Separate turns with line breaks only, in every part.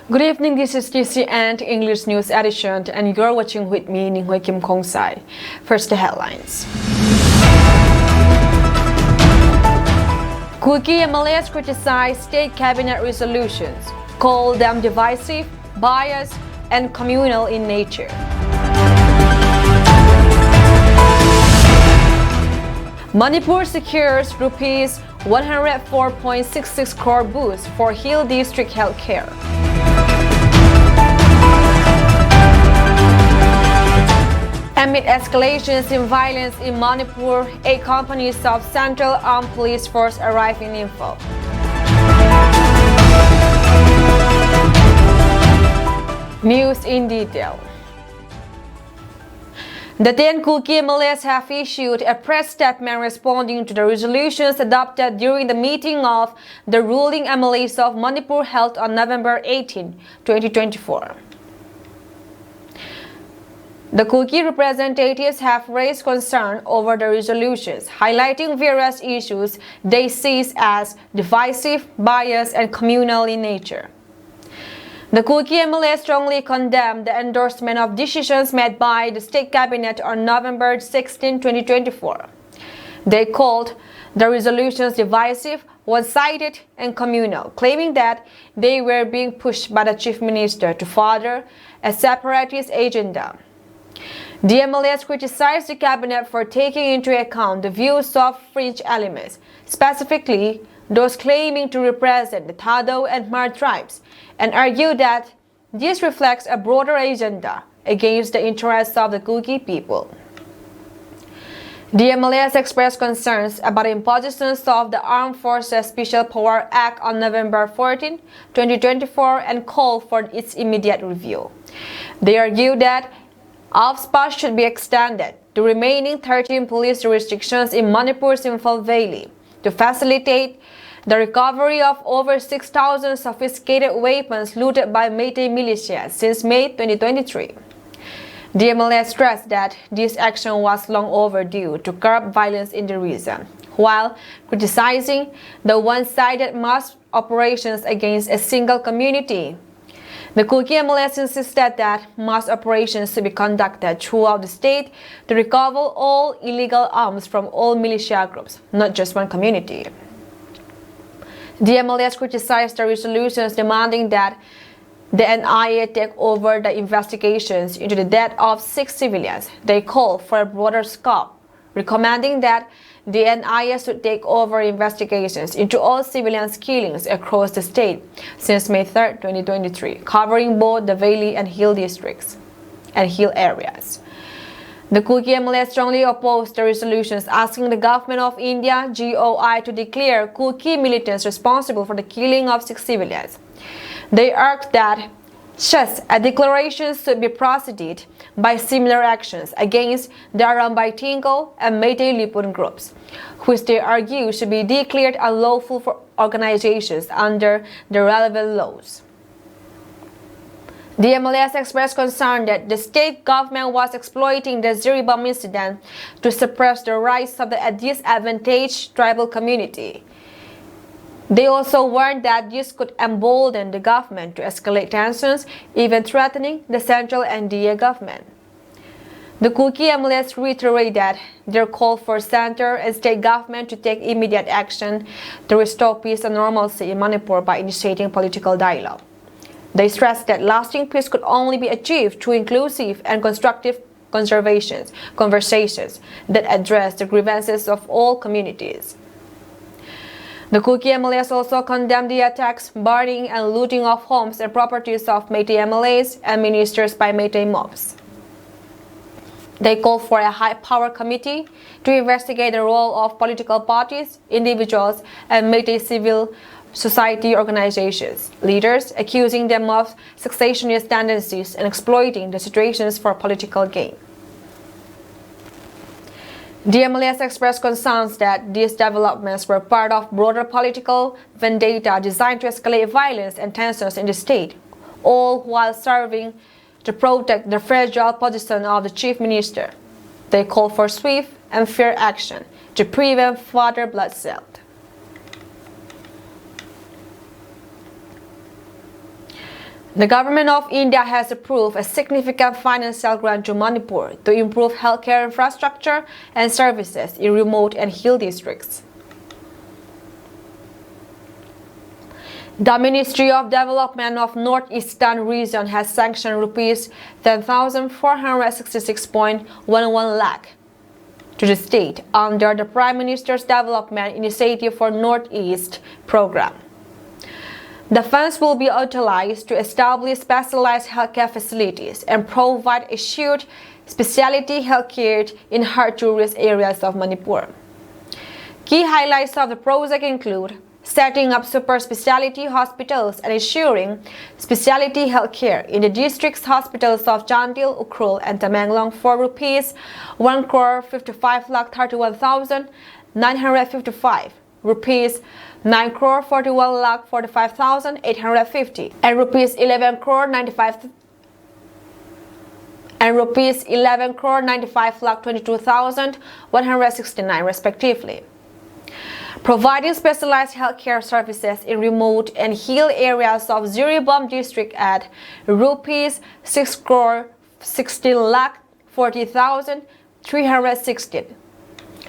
Good evening, this is TC and English News Edition, and you're watching with me, Ninghui Kim Kongsai. First, the headlines. Kuki MLAs criticize state cabinet resolutions, call them divisive, biased, and communal in nature. Manipur secures rupees 104.66 crore boost for Hill District Healthcare. Amid escalations in violence in Manipur, 8 companies of Central Armed Police Force arrive in Imphal. News in detail. The 10 Kuki MLAs have issued a press statement responding to the resolutions adopted during the meeting of the ruling MLAs of Manipur held on November 18, 2024. The Kuki representatives have raised concern over the resolutions, highlighting various issues they see as divisive, biased, and communal in nature. The Kuki MLA strongly condemned the endorsement of decisions made by the State Cabinet on November 16, 2024. They called the resolutions divisive, one-sided, and communal, claiming that they were being pushed by the Chief Minister to further a separatist agenda. The MLAs criticized the cabinet for taking into account the views of fringe elements, specifically those claiming to represent the Thado and Mar tribes, and argued that this reflects a broader agenda against the interests of the Kuki people. The MLAs expressed concerns about the impositions of the Armed Forces Special Power Act on November 14, 2024 and called for its immediate review. They argued that AFSPA should be extended to remaining 13 police jurisdictions in Manipur's Imphal Valley to facilitate the recovery of over 6,000 sophisticated weapons looted by Meitei militias since May 2023. The MLA stressed that this action was long overdue to curb violence in the region, while criticizing the one-sided mass operations against a single community. The Kuki MLAs insisted that mass operations should be conducted throughout the state to recover all illegal arms from all militia groups, not just one community. The MLAs criticized the resolutions demanding that the NIA take over the investigations into the death of 6 civilians. They called for a broader scope, recommending that the NIA should take over investigations into all civilians' killings across the state since May 3, 2023, covering both the Valley and Hill districts and Hill areas. The Kuki MLA strongly opposed the resolutions asking the government of India, GOI, to declare Kuki militants responsible for the killing of 6 civilians. They argued that such a declaration should be preceded by similar actions against the Arambai Tingo and Meitei Lipun groups, which they argue should be declared unlawful for organizations under the relevant laws. The MLAs expressed concern that the state government was exploiting the Ziri bomb incident to suppress the rights of the disadvantaged tribal community. They also warned that this could embolden the government to escalate tensions, even threatening the central NDA government. The Kuki MLAs reiterate that their call for center and state government to take immediate action to restore peace and normalcy in Manipur by initiating political dialogue. They stressed that lasting peace could only be achieved through inclusive and constructive conversations that address the grievances of all communities. The Kuki MLAs also condemned the attacks, burning and looting of homes and properties of Meitei MLAs and ministers by Meitei mobs. They called for a high-power committee to investigate the role of political parties, individuals, and Meitei civil society organizations, leaders, accusing them of secessionist tendencies and exploiting the situations for political gain. The MLAs expressed concerns that these developments were part of broader political vendetta designed to escalate violence and tensions in the state, all while serving to protect the fragile position of the Chief Minister. They called for swift and fair action to prevent further bloodshed. The government of India has approved a significant financial grant to Manipur to improve healthcare infrastructure and services in remote and hill districts. The Ministry of Development of Northeastern Region has sanctioned rupees 10,466.11 lakh to the state under the Prime Minister's Development Initiative for Northeast program. The funds will be utilized to establish specialized healthcare facilities and provide assured specialty healthcare in hard-to-reach areas of Manipur. Key highlights of the project include setting up super specialty hospitals and ensuring specialty healthcare in the district's hospitals of Chandil, Ukhrul, and Tamenglong for rupees 1,55,31,955, rupees 9,41,45,850, and rupees 11,95,22,169 respectively. Providing specialized healthcare services in remote and hill areas of Jiribam district at rupees 6,16,40,316.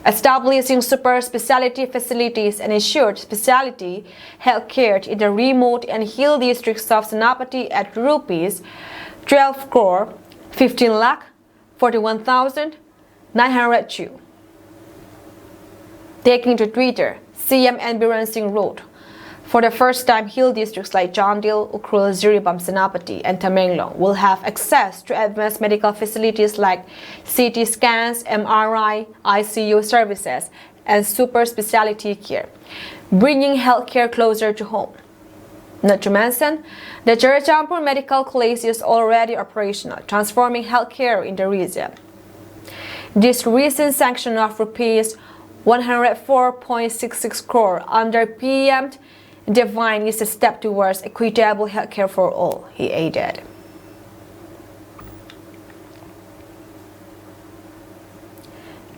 Establishing super specialty facilities and ensured specialty healthcare in the remote and hill districts of Senapati at rupees 12,15,41,902. Taking to Twitter, CM and Biren Singh wrote, "For the first time, hill districts like Chandil, Ukhrul, Jiribam, Senapati, and Tamenglong will have access to advanced medical facilities like CT scans, MRI, ICU services, and super specialty care, bringing healthcare closer to home." Not to mention, the Charachampur Medical College is already operational, transforming healthcare in the region. This recent sanction of rupees 104.66 crore under PM Divine is a step towards equitable healthcare for all, he added.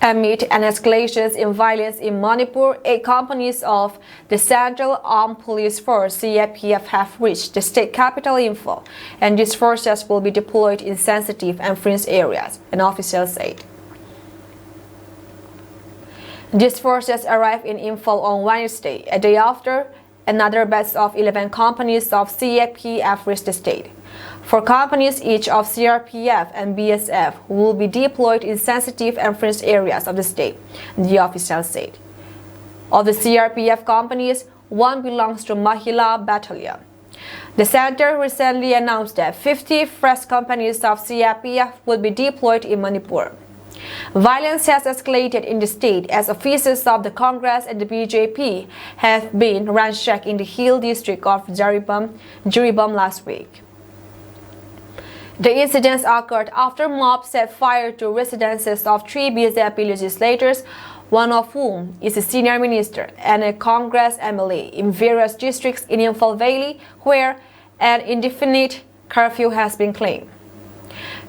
Amid an escalation in violence in Manipur, 8 companies of the Central Armed Police Force (CAPF) have reached the state capital Imphal, and these forces will be deployed in sensitive and fringe areas, an official said. These forces arrived in Imphal on Wednesday, a day after another batch of 11 companies of CAPF reached the state. 4 companies each of CRPF and BSF will be deployed in sensitive and fringe areas of the state, the official said. Of the CRPF companies, 1 belongs to Mahila Battalion. The center recently announced that 50 fresh companies of CRPF will be deployed in Manipur. Violence has escalated in the state as offices of the Congress and the BJP have been ransacked in the hill district of Jiribam last week. The incidents occurred after mobs set fire to residences of 3 BJP legislators, one of whom is a senior minister and a Congress MLA in various districts in Imphal Valley, where an indefinite curfew has been claimed.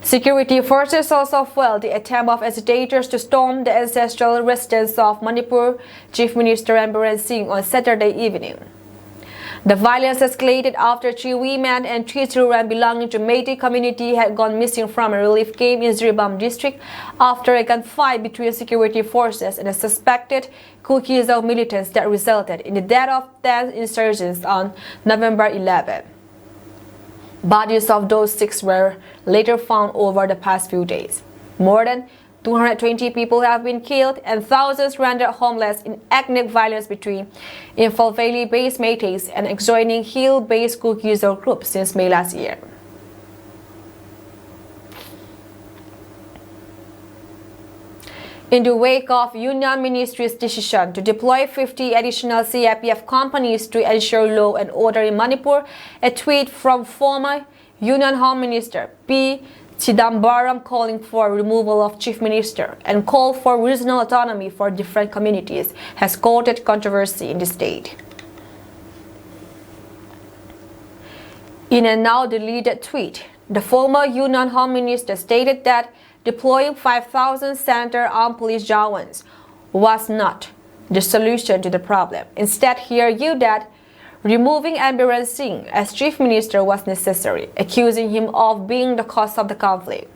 Security forces also foiled the attempt of agitators to storm the ancestral residence of Manipur Chief Minister Biren Singh on Saturday evening. The violence escalated after 3 women and 3 children belonging to Meitei community had gone missing from a relief camp in Jiribam district after a gunfight between security forces and a suspected Kuki-Zo militants that resulted in the death of 10 insurgents on November 11. Bodies of those 6 were later found over the past few days. More than 220 people have been killed and thousands rendered homeless in ethnic violence between Imphal Valley-based Meiteis and adjoining hill-based Kuki-Zo groups since May last year. In the wake of Union Ministry's decision to deploy 50 additional CAPF companies to ensure law and order in Manipur, a tweet from former Union Home Minister P. Chidambaram calling for removal of Chief Minister and call for regional autonomy for different communities has caused controversy in the state. In a now deleted tweet, the former Union Home Minister stated that deploying 5,000 Center Armed Police Jawans was not the solution to the problem. Instead, he argued that removing Biren Singh as chief minister was necessary, accusing him of being the cause of the conflict.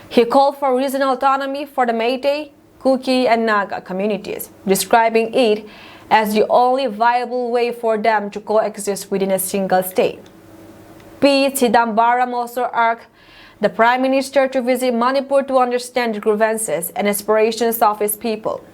He called for regional autonomy for the Meitei, Kuki and Naga communities, describing it as the only viable way for them to coexist within a single state. P. Chidambaram also urged the Prime Minister to visit Manipur to understand the grievances and aspirations of his people.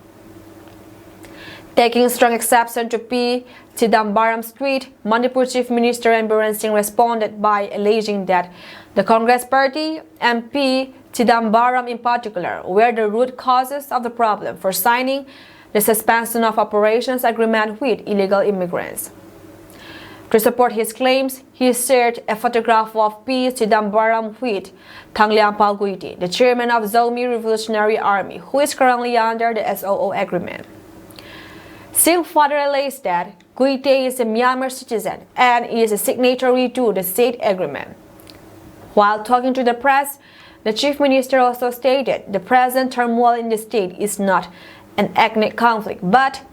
Taking strong exception to P. Chidambaram's tweet, Manipur Chief Minister Biren Singh responded by alleging that the Congress Party and P. Chidambaram in particular were the root causes of the problem for signing the suspension of operations agreement with illegal immigrants. To support his claims, he shared a photograph of P. Chidambaram with Thangliangpao Guiti, the chairman of Zomi Revolutionary Army, who is currently under the SOO agreement. Singh further alleged that Guiti is a Myanmar citizen and is a signatory to the state agreement. While talking to the press, the chief minister also stated the present turmoil in the state is not an ethnic conflict, but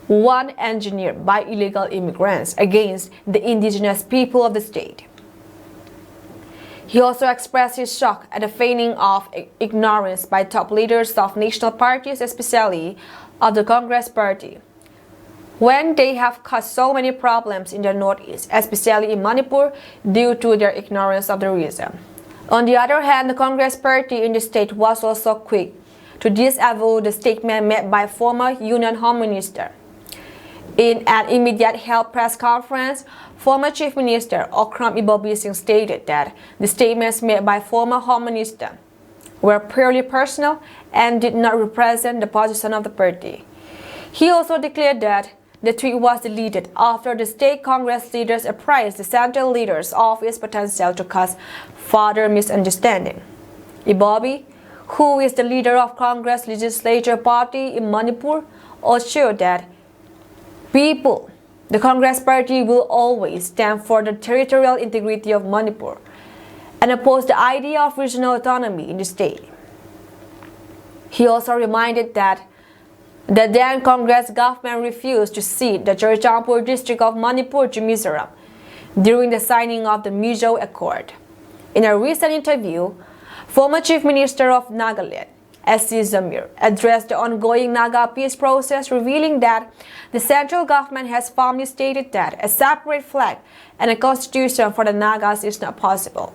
one engineered by illegal immigrants against the indigenous people of the state. He also expressed his shock at the feigning of ignorance by top leaders of national parties, especially of the Congress Party, when they have caused so many problems in the northeast, especially in Manipur, due to their ignorance of the reason. On the other hand, the Congress Party in the state was also quick to disavow the statement made by former Union Home Minister. In an immediate held press conference, former Chief Minister Okram Ibobi Singh stated that the statements made by former Home Minister were purely personal and did not represent the position of the party. He also declared that the tweet was deleted after the state Congress leaders apprised the central leaders of its potential to cause further misunderstanding. Ibobi, who is the leader of Congress Legislature Party in Manipur, assured that the Congress Party will always stand for the territorial integrity of Manipur and oppose the idea of regional autonomy in the state. He also reminded that the then Congress government refused to cede the Churachandpur district of Manipur to Mizoram during the signing of the Mizo Accord. In a recent interview, former Chief Minister of Nagaland, S.C. Zamir, addressed the ongoing Naga peace process, revealing that the central government has firmly stated that a separate flag and a constitution for the Nagas is not possible.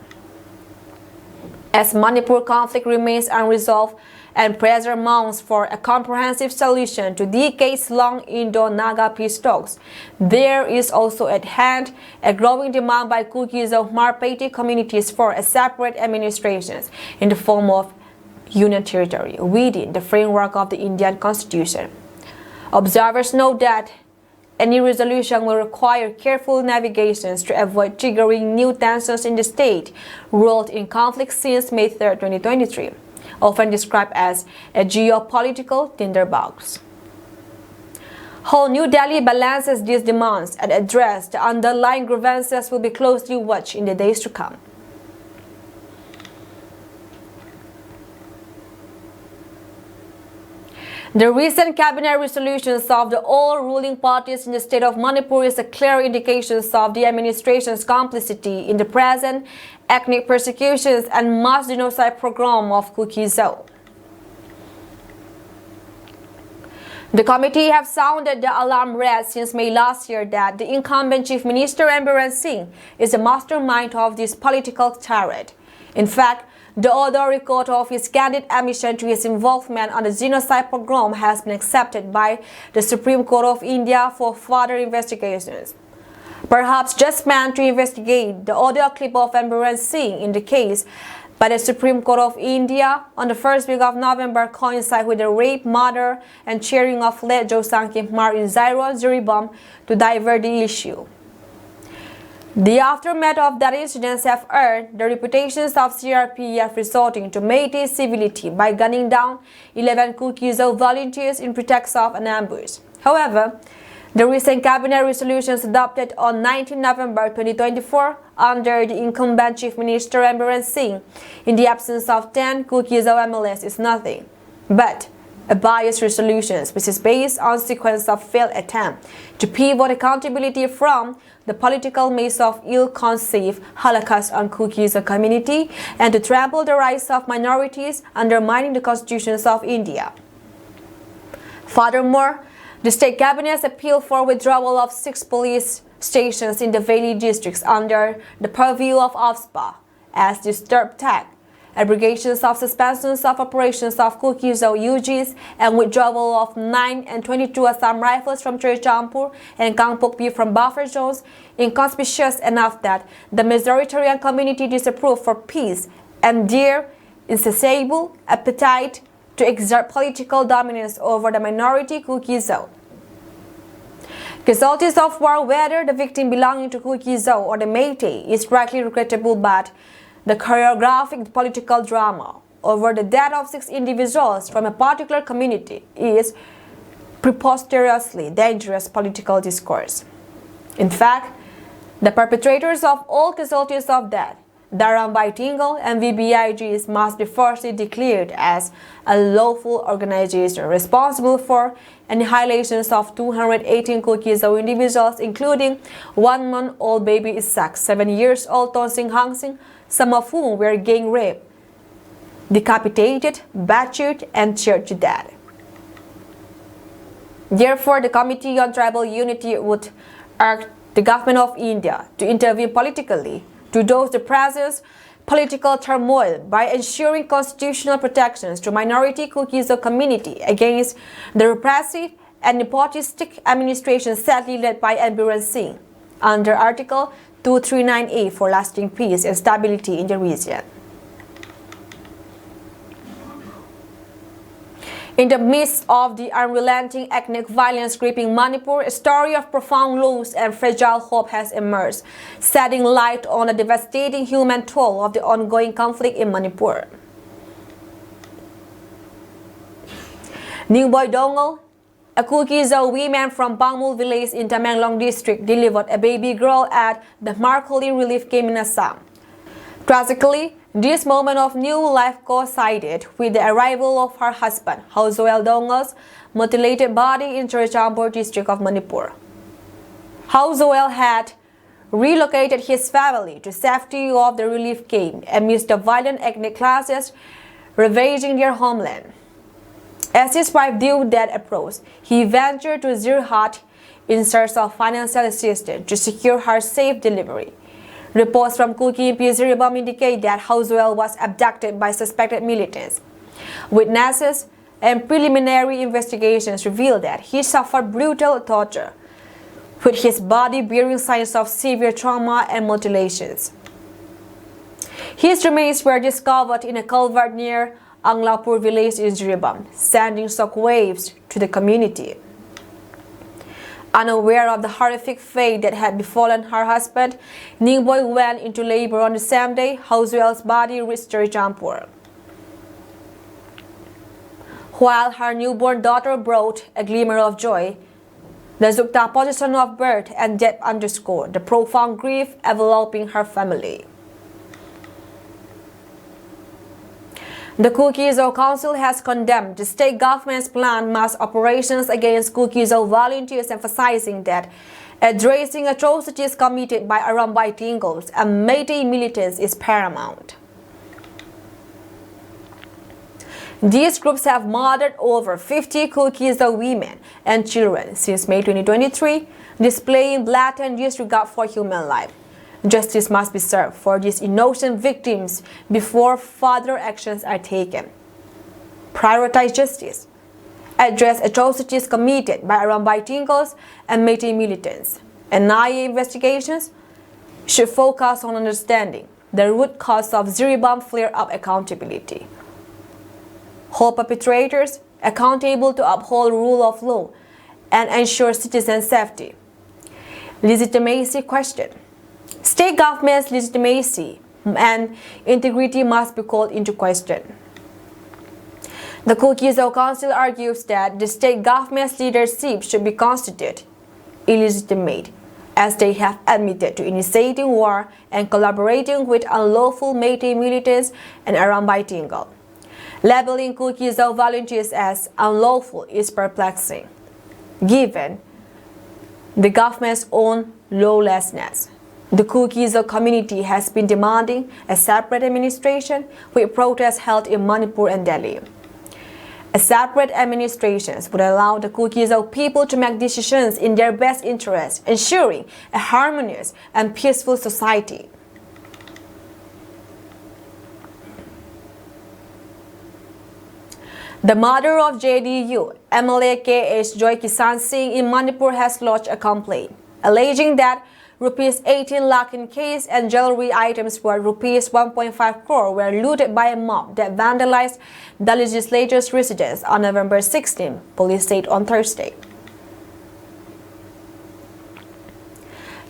As Manipur conflict remains unresolved and pressure mounts for a comprehensive solution to decades-long Indo-Naga peace talks, there is also at hand a growing demand by Kuki-Zo Marpeti communities for a separate administrations in the form of Union territory within the framework of the Indian Constitution. Observers note that any resolution will require careful navigations to avoid triggering new tensions in the state ruled in conflict since May 3, 2023, often described as a geopolitical tinderbox. How New Delhi balances these demands and addresses the underlying grievances will be closely watched in the days to come. The recent cabinet resolutions of the all ruling parties in the state of Manipur is a clear indication of the administration's complicity in the present ethnic persecutions and mass genocide program of Kuki-Zo. The committee have sounded the alarm red since May last year that the incumbent Chief Minister Biren Singh is the mastermind of this political tirade. In fact, the audio record of his candid admission to his involvement on the genocide program has been accepted by the Supreme Court of India for further investigations. Perhaps just meant to investigate, the audio clip of Biren Singh in the case by the Supreme Court of India on the first week of November coincide with the rape, murder, and cheering of late Josang Kimar in Zairon, Zuribam to divert the issue. The aftermath of that incident have earned the reputations of CRPF resorting to Meitei civility by gunning down 11 Kuki-Zo volunteers in pretext of an ambush. However, the recent cabinet resolutions adopted on 19 November 2024 under the incumbent Chief Minister Biren Singh in the absence of 10 Kuki-Zo MLAs is nothing but a biased resolution which is based on sequence of failed attempts to pivot accountability from the political maze of ill-conceived Holocaust on Kuki-Zo community and to trample the rights of minorities, undermining the constitutions of India. Furthermore, the state cabinet's appeal for withdrawal of 6 police stations in the Valley districts under the purview of OFSPA as disturbed tag, abrogations of suspensions of operations of Kuki-Zo UGs, and withdrawal of 9 and 22 Assam Rifles from Churichampur and Kangpokpi from buffer zones, inconspicuous enough that the majoritarian community disapproved for peace and their insatiable appetite to exert political dominance over the minority Kuki-Zo. Casualties of war, whether the victim belonging to Kuki-Zo or the Métis, is rightly regrettable, but the choreographic political drama over the death of 6 individuals from a particular community is preposterously dangerous political discourse. In fact, the perpetrators of all casualties of death, Dharambai Tingle and VBIGs, must be firstly declared as a lawful organization responsible for annihilations of 218 Kuki-Zo individuals, including 1-month-old baby Isak, 7-year-old Tonsing Hangsing, some of whom were gang raped, decapitated, battered, and cheered to death. Therefore, the Committee on Tribal Unity would urge the government of India to intervene politically to dose the present political turmoil by ensuring constitutional protections to minority Kuki-Zo community against the repressive and nepotistic administration sadly led by Biren Singh under Article 239A for lasting peace and stability in the region. In the midst of the unrelenting ethnic violence gripping Manipur, a story of profound loss and fragile hope has emerged, shedding light on the devastating human toll of the ongoing conflict in Manipur. Ningboy Dongal, a Kuki-Zo woman from Bangmul village in Tamenglong district, delivered a baby girl at the Markoli relief camp in Assam. Tragically, this moment of new life coincided with the arrival of her husband, Hauzoel Dongal's mutilated body in Churichampur district of Manipur. Hauzoel had relocated his family to safety of the relief camp amidst the violent ethnic clashes ravaging their homeland. As his wife viewed that approach, he ventured to Zirhat in search of financial assistance to secure her safe delivery. Reports from Kuki Ziribam indicate that Hauzoel was abducted by suspected militants. Witnesses and preliminary investigations revealed that he suffered brutal torture, with his body bearing signs of severe trauma and mutilations. His remains were discovered in a culvert near Anglapur village in Ziribam, sending shockwaves to the community. Unaware of the horrific fate that had befallen her husband, Ningboy went into labor on the same day Hauzoel's body reached Churichampur. While her newborn daughter brought a glimmer of joy, the juxtaposition of birth and death underscored the profound grief enveloping her family. The Kuki-Zo Council has condemned the state government's planned mass operations against Kuki-Zo volunteers, emphasizing that addressing atrocities committed by Dharambai Tingles and Métis militants is paramount. These groups have murdered over 50 Kuki-Zo women and children since May 2023, displaying blatant disregard for human life. Justice must be served for these innocent victims before further actions are taken. Prioritize justice. Address atrocities committed by Dharambai Tingles and Métis militants. NIA investigations should focus on understanding the root cause of Ziribam flare-up accountability. Hold perpetrators accountable to uphold rule of law and ensure citizen safety. Legitimacy question. State government's legitimacy and integrity must be called into question. The Kuki-Zo Council argues that the state government's leadership should be constituted illegitimate, as they have admitted to initiating war and collaborating with unlawful Métis militants and Dharambai Tingle. Labeling Kuki-Zo volunteers as unlawful is perplexing, given the government's own lawlessness. The Kuki-Zo community has been demanding a separate administration, with protests held in Manipur and Delhi. A separate administration would allow the Kuki-Zo people to make decisions in their best interest, ensuring a harmonious and peaceful society. The mother of JDU, MLA KH Joy Kisan Singh in Manipur has lodged a complaint, alleging that Rs 18 lakh in cash and jewelry items worth Rs 1.5 crore were looted by a mob that vandalized the legislature's residence on November 16, police said on Thursday.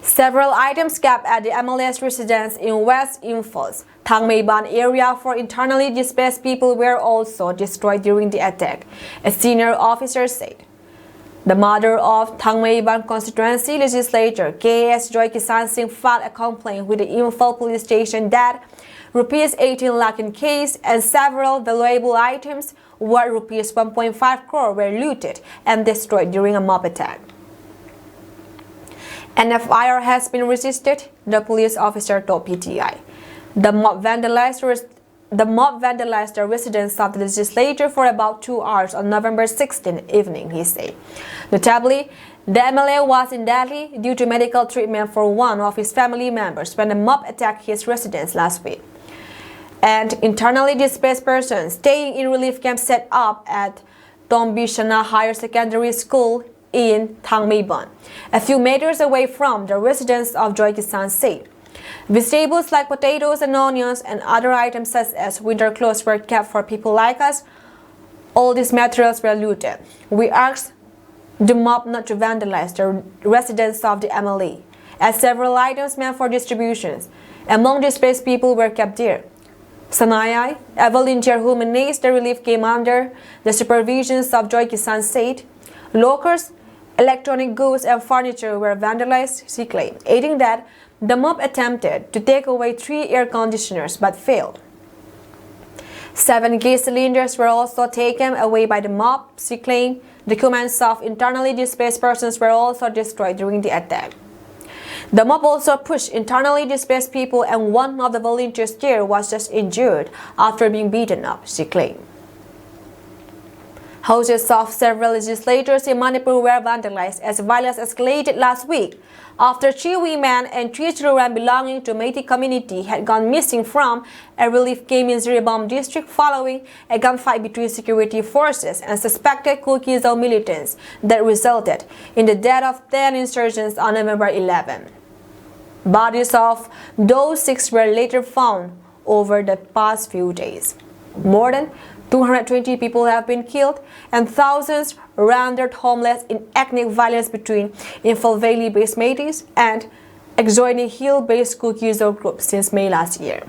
Several items kept at the MLA's residence in West Imphal's Thangmeiban area for internally displaced people were also destroyed during the attack, a senior officer said. The mother of Thangmeiban constituency legislator KS Joy Kisan Singh filed a complaint with the Imphal police station that Rs 18 lakh in cash and several valuable items worth Rs 1.5 crore were looted and destroyed during a mob attack. An FIR has been registered, the police officer told PTI. The mob vandalized the residence of the legislature for about 2 hours on November 16 evening, he said. Notably, the MLA was in Delhi due to medical treatment for one of his family members when the mob attacked his residence last week. And internally displaced persons staying in relief camps set up at Tombishana Higher Secondary School in Thangmeiban, a few meters away from the residence of Joy Kisan Singh. Vegetables like potatoes and onions and other items such as winter clothes were kept for people like us. All these materials were looted. We asked the mob not to vandalize the residence of the MLA, as several items meant for distributions among displaced people were kept there. Sanayai, a volunteer who managed the relief came under the supervision of Joy Kisan said. Lockers, electronic goods and furniture were vandalized, she claimed, adding that the mob attempted to take away 3 air conditioners but failed. 7 gas cylinders were also taken away by the mob, she claimed. Documents of internally displaced persons were also destroyed during the attack. The mob also pushed internally displaced people and one of the volunteers there was just injured after being beaten up, she claimed. Houses of several legislators in Manipur were vandalized as violence escalated last week after 3 women and 3 children belonging to Meitei community had gone missing from a relief camp in Ziribam district following a gunfight between security forces and suspected Kuki-Zo militants that resulted in the death of 10 insurgents on November 11. Bodies of those 6 were later found over the past few days. More than 220 people have been killed and thousands rendered homeless in ethnic violence between Imphal Valley-based Meiteis and adjoining hill-based Kuki-Zo groups since May last year.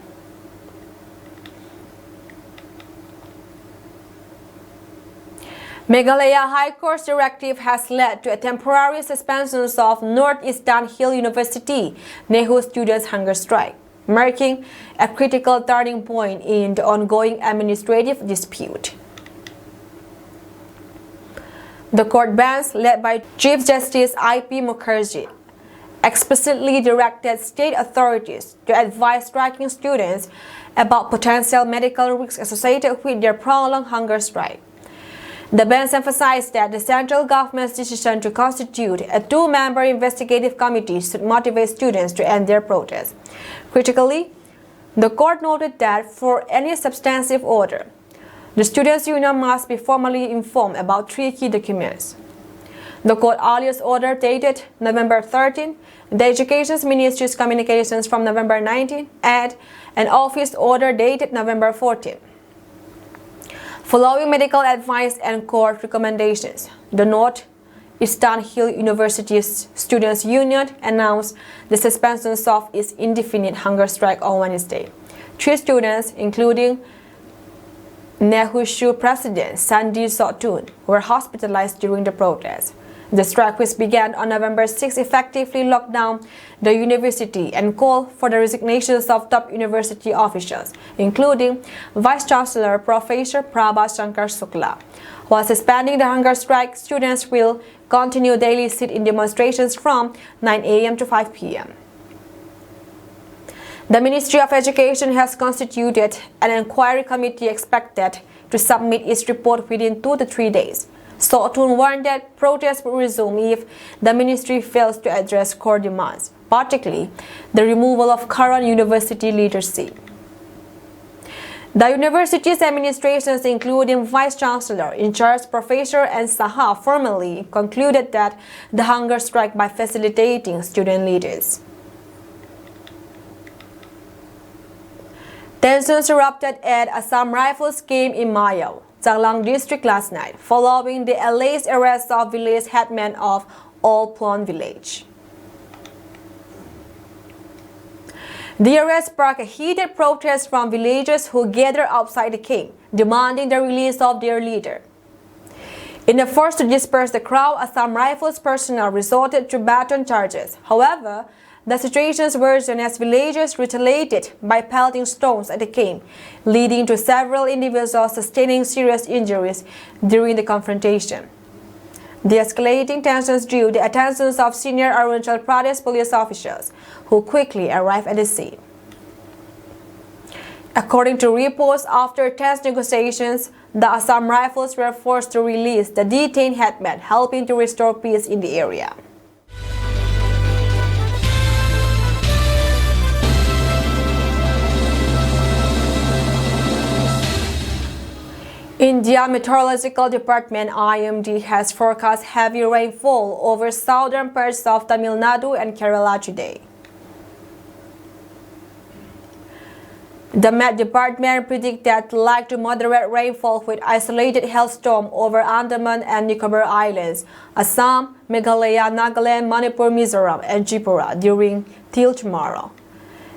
Meghalaya High Court's directive has led to a temporary suspension of Northeastern Hill University Nehu students' hunger strike, marking a critical turning point in the ongoing administrative dispute. The court bench, led by Chief Justice I.P. Mukherjee, explicitly directed state authorities to advise striking students about potential medical risks associated with their prolonged hunger strike. The bench emphasized that the central government's decision to constitute a 2-member investigative committee should motivate students to end their protest. Critically, the court noted that for any substantive order, the students' union must be formally informed about 3 key documents. The court earliest order dated November 13, the Education Ministry's communications from November 19, and an office order dated November 14. Following medical advice and court recommendations, the Northeastern Hill University's Students' Union announced the suspension of its indefinite hunger strike on Wednesday. 3 students, including Nehushu President Sandy Sotun, were hospitalized during the protest. The strike, which began on November 6, effectively locked down the university and called for the resignations of top university officials, including Vice-Chancellor Professor Prabha Shankar Shukla. While suspending the hunger strike, students will continue daily sit-in demonstrations from 9 a.m. to 5 p.m. The Ministry of Education has constituted an inquiry committee expected to submit its report within 2 to 3 days. Sotun warned that protests will resume if the ministry fails to address core demands, particularly the removal of current university leadership. The university's administrations, including Vice-Chancellor in charge Professor and Saha, formally concluded that the hunger strike by facilitating student leaders. Tensions erupted at Assam Rifles camp in Mayao, Changlang district last night, following the alleged arrest of village headman of All Plon village. The arrest sparked a heated protest from villagers who gathered outside the camp, demanding the release of their leader. In the efforts to disperse the crowd, Assam Rifles personnel resorted to baton charges. However, the situation worsened as villagers retaliated by pelting stones at the camp, leading to several individuals sustaining serious injuries during the confrontation. The escalating tensions drew the attention of senior Arunachal Pradesh police officials, who quickly arrived at the scene. According to reports, after tense negotiations, the Assam Rifles were forced to release the detained headman, helping to restore peace in the area. India Meteorological Department (IMD) has forecast heavy rainfall over southern parts of Tamil Nadu and Kerala today. The Met Department predicts that light to moderate rainfall with isolated hailstorm over Andaman and Nicobar Islands, Assam, Meghalaya, Nagaland, Manipur, Mizoram, and Tripura till tomorrow.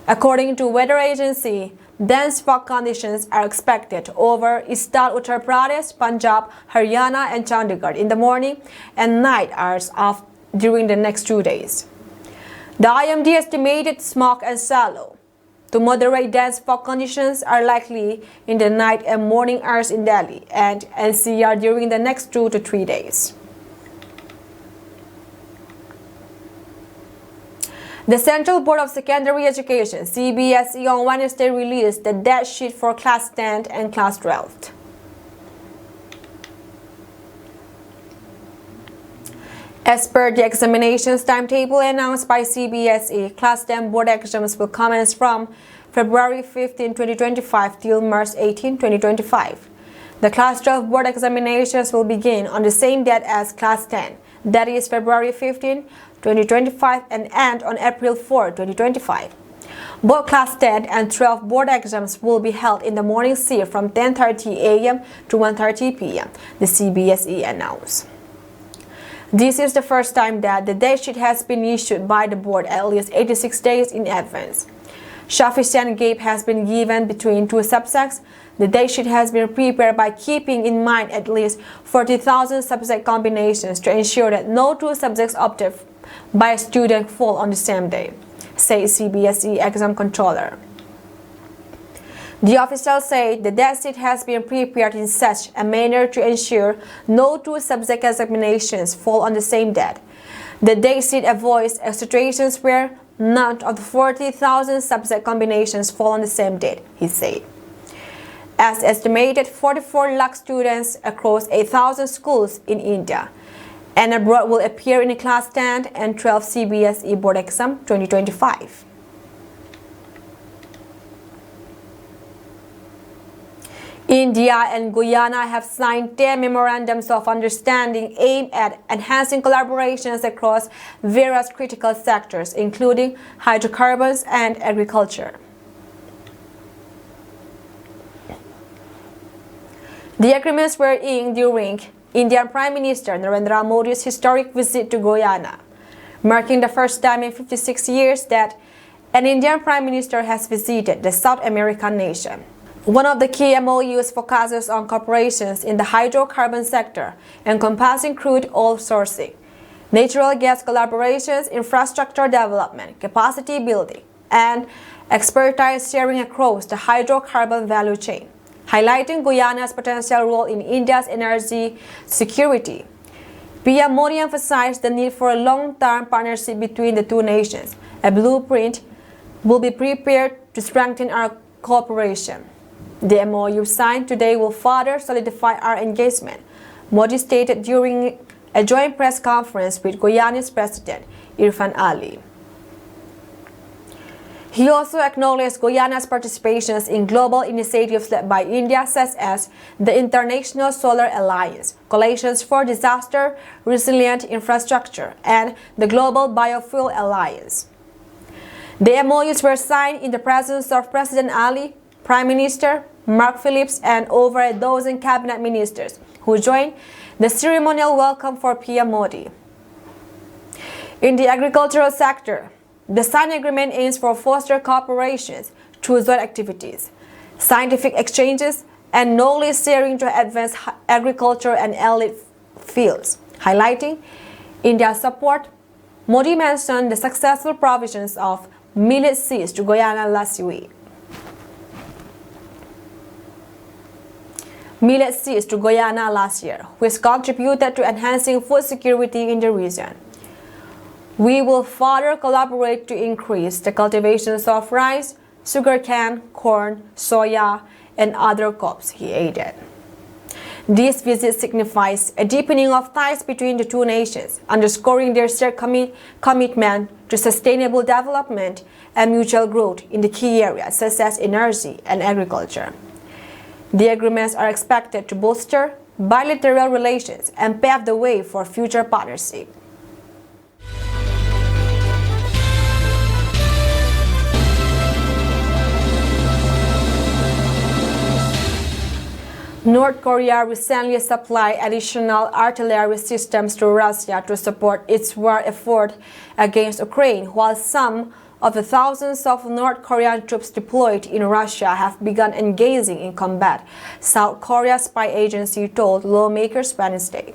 According to weather agency, dense fog conditions are expected over eastern Uttar Pradesh, Punjab, Haryana, and Chandigarh in the morning and night hours during the next 2 days. The IMD estimated smog and shallow to moderate dense fog conditions are likely in the night and morning hours in Delhi and NCR during the next 2 to 3 days. The Central Board of Secondary Education (CBSE) on Wednesday released the date sheet for Class 10 and Class 12. As per the examinations timetable announced by CBSE, Class 10 board exams will commence from February 15, 2025 till March 18, 2025. The Class 12 board examinations will begin on the same date as Class 10, that is February 15, 2025, and end on April 4, 2025. Both Class 10 and 12 board exams will be held in the morning shift from 10:30 a.m. to 1:30 p.m., the CBSE announced. This is the first time that the date sheet has been issued by the board at least 86 days in advance. Sufficient gap has been given between two subjects. The date sheet has been prepared by keeping in mind at least 40,000 subject combinations to ensure that no two subjects opted by a student fall on the same day, says CBSE exam controller. The official said the date sheet has been prepared in such a manner to ensure no two subject examinations fall on the same date. The date sheet avoids situations where none of the 40,000 subject combinations fall on the same date, he said. As estimated, 44 lakh students across 8,000 schools in India and abroad will appear in the Class 10 and 12 CBSE board exam 2025. India and Guyana have signed 10 memorandums of understanding aimed at enhancing collaborations across various critical sectors, including hydrocarbons and agriculture. The agreements were inked during Indian Prime Minister Narendra Modi's historic visit to Guyana, marking the first time in 56 years that an Indian Prime Minister has visited the South American nation. One of the key MOUs focuses on cooperations in the hydrocarbon sector, encompassing crude oil sourcing, natural gas collaborations, infrastructure development, capacity building, and expertise sharing across the hydrocarbon value chain, highlighting Guyana's potential role in India's energy security. PM Modi emphasized the need for a long-term partnership between the two nations. A blueprint will be prepared to strengthen our cooperation. The MOU signed today will further solidify our engagement, Modi stated during a joint press conference with Guyana's President Irfan Ali. He also acknowledged Guyana's participations in global initiatives led by India, such as the International Solar Alliance, Coalitions for Disaster Resilient Infrastructure, and the Global Biofuel Alliance. The MOUs were signed in the presence of President Ali, Prime Minister Mark Phillips, and over a dozen cabinet ministers who joined the ceremonial welcome for PM Modi. In the agricultural sector, the signed agreement aims for foster cooperations through joint activities, scientific exchanges, and knowledge sharing to advance agriculture and allied fields. Highlighting India's support, Modi mentioned the successful provisions of millet seeds to Guyana last week. Millet seeds to Guyana last year, which contributed to enhancing food security in the region. We will further collaborate to increase the cultivations of rice, sugarcane, corn, soya, and other crops, he added. This visit signifies a deepening of ties between the two nations, underscoring their shared commitment to sustainable development and mutual growth in the key areas such as energy and agriculture. The agreements are expected to bolster bilateral relations and pave the way for future partnership. North Korea recently supplied additional artillery systems to Russia to support its war effort against Ukraine, while some of the thousands of North Korean troops deployed in Russia have begun engaging in combat, South Korea's spy agency told lawmakers Wednesday.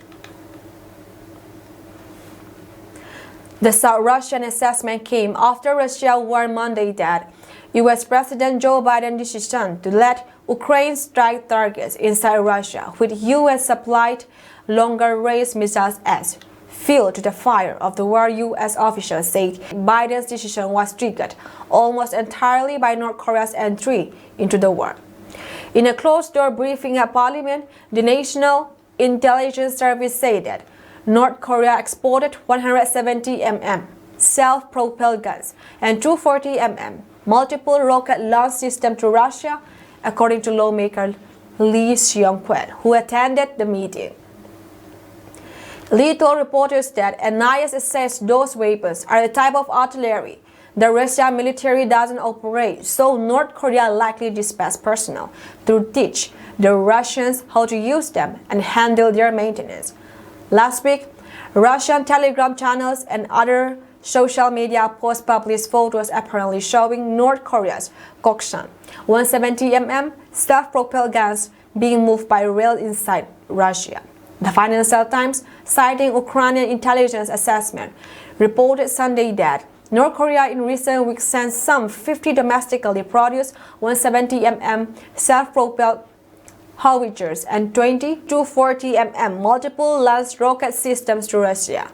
The South Russian assessment came after Russia warned Monday that U.S. President Joe Biden's decision to let Ukraine strike targets inside Russia with U.S.-supplied longer-range missiles as fuel to the fire of the war. U.S. officials said Biden's decision was triggered almost entirely by North Korea's entry into the war. In a closed-door briefing at Parliament, the National Intelligence Service said that North Korea exported 170 mm self-propelled guns and 240 mm multiple rocket launch systems to Russia, according to lawmaker Lee Seong-kwan, who attended the meeting. Lee told reporters that NIS assessed those weapons are a type of artillery the Russian military doesn't operate, so North Korea likely dispatched personnel to teach the Russians how to use them and handle their maintenance. Last week, Russian Telegram channels and other social media posts published photos apparently showing North Korea's Kokshan 170 mm self-propelled guns being moved by rail inside Russia. The Financial Times, citing Ukrainian intelligence assessment, reported Sunday that North Korea in recent weeks sent some 50 domestically produced 170 mm self-propelled howitzers and 20 240 mm multiple-launch rocket systems to Russia.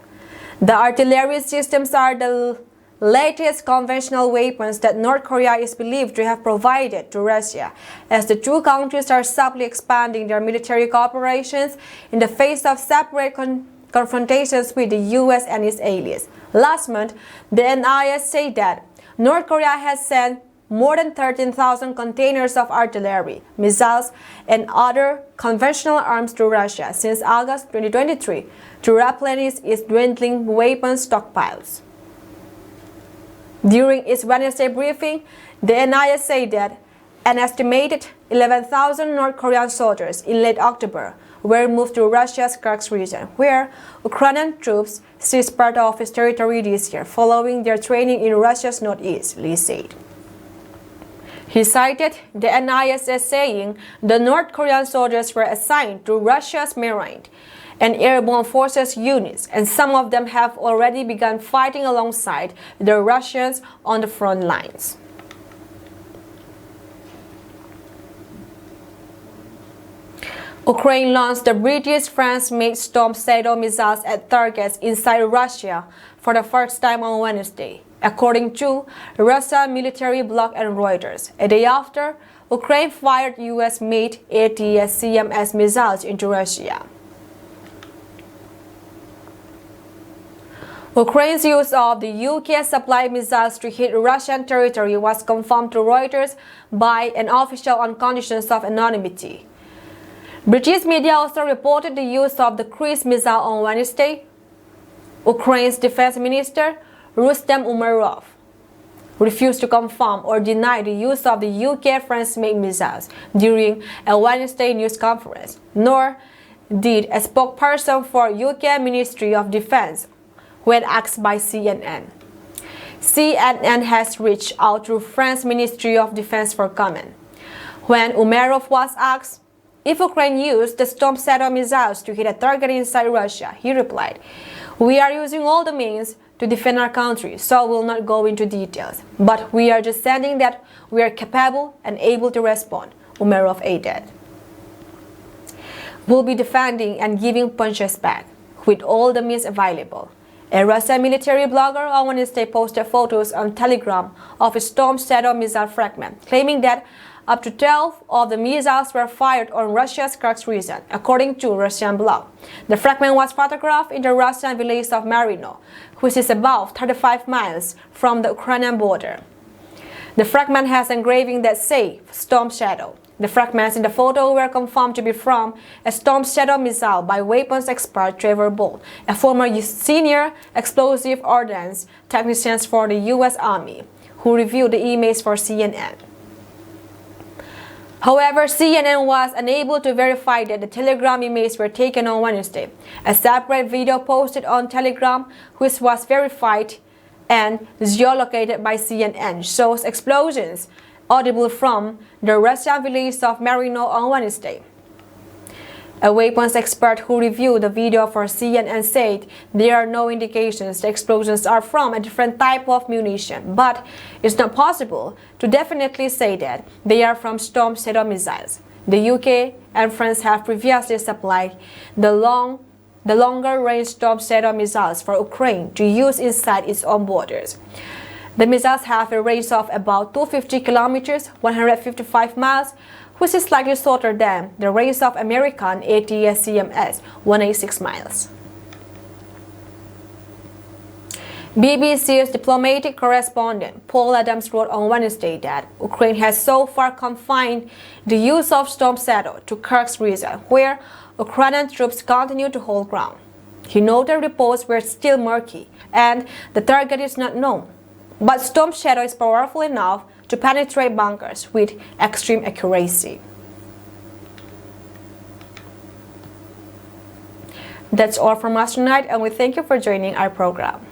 The artillery systems are the latest conventional weapons that North Korea is believed to have provided to Russia, as the two countries are subtly expanding their military cooperations in the face of separate confrontations with the U.S. and its allies. Last month, the NIS said that North Korea has sent more than 13,000 containers of artillery, missiles, and other conventional arms to Russia since August 2023 to replenish its dwindling weapons stockpiles. During its Wednesday briefing, the NIS said that an estimated 11,000 North Korean soldiers in late October were moved to Russia's Kursk region, where Ukrainian troops seized part of its territory this year following their training in Russia's northeast, Lee said. He cited the NIS as saying the North Korean soldiers were assigned to Russia's Marine and Airborne Forces units, and some of them have already begun fighting alongside the Russians on the front lines. Ukraine launched the British-France-made Storm Shadow missiles at targets inside Russia for the first time on Wednesday, according to Russian military blog and Reuters. A day after, Ukraine fired US-made ATACMS missiles into Russia. Ukraine's use of the UK-supplied missiles to hit Russian territory was confirmed to Reuters by an official on conditions of anonymity. British media also reported the use of the cruise missile on Wednesday. Ukraine's defense minister, Rustem Umerov, refused to confirm or deny the use of the UK-France-made missiles during a Wednesday news conference, nor did a spokesperson for UK Ministry of Defense when asked by CNN. CNN has reached out to French Ministry of Defense for comment. When Umerov was asked if Ukraine used the Storm Shadow missiles to hit a target inside Russia, he replied, "We are using all the means to defend our country, so we'll not go into details. But we are just saying that we are capable and able to respond," Umerov added. "We'll be defending and giving punches back with all the means available." A Russian military blogger on Wednesday posted photos on Telegram of a Storm Shadow missile fragment, claiming that up to 12 of the missiles were fired on Russia's Kursk region, according to Russian blog. The fragment was photographed in the Russian village of Marino, which is about 35 miles from the Ukrainian border. The fragment has engraving that say Storm Shadow. The fragments in the photo were confirmed to be from a Storm Shadow missile by weapons expert Trevor Bolt, a former senior explosive ordnance technician for the U.S. Army, who reviewed the image for CNN. However, CNN was unable to verify that the Telegram images were taken on Wednesday. A separate video posted on Telegram, which was verified and geolocated by CNN, shows explosions audible from the Russian village of Marino on Wednesday. A weapons expert who reviewed the video for CNN said there are no indications the explosions are from a different type of munition, but it's not possible to definitely say that they are from Storm Shadow missiles. The UK and France have previously supplied the longer-range Storm Shadow missiles for Ukraine to use inside its own borders. The missiles have a range of about 250 kilometers, 155 miles, which is slightly shorter than the range of American ATACMS, 186 miles. BBC's diplomatic correspondent Paul Adams wrote on Wednesday that Ukraine has so far confined the use of Storm Shadow to Kursk region, where Ukrainian troops continue to hold ground. He noted reports were still murky and the target is not known, but Storm Shadow is powerful enough to penetrate bunkers with extreme accuracy. That's all from us tonight, and we thank you for joining our program.